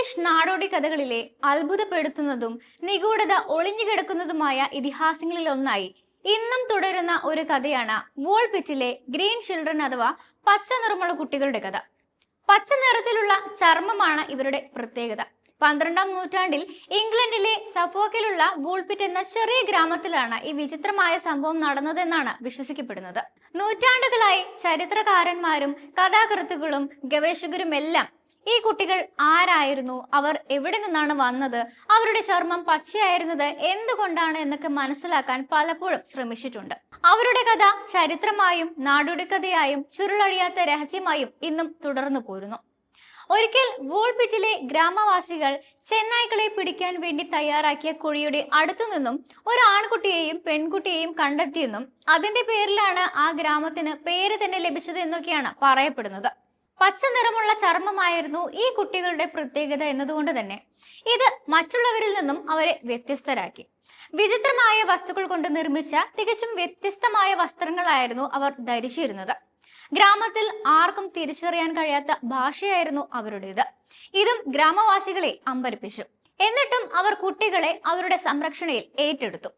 English നാടോടി കഥകളിലെ അത്ഭുതപ്പെടുത്തുന്നതും നിഗൂഢത ഒളിഞ്ഞുകിടക്കുന്നതുമായ ഇതിഹാസങ്ങളിലൊന്നായി ഇന്നും തുടരുന്ന ഒരു കഥയാണ് വോൾപിറ്റിലെ ഗ്രീൻ ചിൽഡ്രൻ അഥവാ പച്ച നിറമുള്ള കുട്ടികളുടെ കഥ. പച്ച നിറത്തിലുള്ള ചർമ്മമാണ് ഇവരുടെ പ്രത്യേകത. 12ാം നൂറ്റാണ്ടിൽ ഇംഗ്ലണ്ടിലെ സഫോക്കിലുള്ള വോൾപിറ്റ് എന്ന ചെറിയ ഗ്രാമത്തിലാണ് ഈ വിചിത്രമായ സംഭവം നടന്നതെന്നാണ് വിശ്വസിക്കപ്പെടുന്നത്. നൂറ്റാണ്ടുകളായി ചരിത്രകാരന്മാരും കഥാകൃത്തുക്കളും ഗവേഷകരുമെല്ലാം ഈ കുട്ടികൾ ആരായിരുന്നു, അവർ എവിടെ നിന്നാണ് വന്നത്, അവരുടെ ചർമ്മം പച്ചയായിരുന്നത് എന്തുകൊണ്ടാണ് എന്നൊക്കെ മനസ്സിലാക്കാൻ പലപ്പോഴും ശ്രമിച്ചിട്ടുണ്ട്. അവരുടെ കഥ ചരിത്രമായും നാടോടിക്കഥയായും ചുരുളഴിയാത്ത രഹസ്യമായും ഇന്നും തുടർന്നു പോരുന്നു. ഒരിക്കൽ വോൾപിറ്റിലെ ഗ്രാമവാസികൾ ചെന്നായ്ക്കളെ പിടിക്കാൻ വേണ്ടി തയ്യാറാക്കിയ കുഴിയുടെ അടുത്തുനിന്നും ഒരു ആൺകുട്ടിയെയും പെൺകുട്ടിയെയും കണ്ടെത്തിയെന്നും അതിന്റെ പേരിലാണ് ആ ഗ്രാമത്തിന് പേര് തന്നെ ലഭിച്ചത് എന്നൊക്കെയാണ് പറയപ്പെടുന്നത്. പച്ച നിറമുള്ള ചർമ്മമായിരുന്നു ഈ കുട്ടികളുടെ പ്രത്യേകത എന്നതുകൊണ്ട് തന്നെ ഇത് മറ്റുള്ളവരിൽ നിന്നും അവരെ വ്യത്യസ്തരാക്കി. വിചിത്രമായ വസ്തുക്കൾ കൊണ്ട് നിർമ്മിച്ച തികച്ചും വ്യത്യസ്തമായ വസ്ത്രങ്ങളായിരുന്നു അവർ ധരിച്ചിരുന്നത്. ഗ്രാമത്തിൽ ആർക്കും തിരിച്ചറിയാൻ കഴിയാത്ത ഭാഷയായിരുന്നു അവരുടേത്. ഇതും ഗ്രാമവാസികളെ അമ്പരപ്പിച്ചു. എന്നിട്ടും അവർ കുട്ടികളെ അവരുടെ സംരക്ഷണയിൽ ഏറ്റെടുത്തു.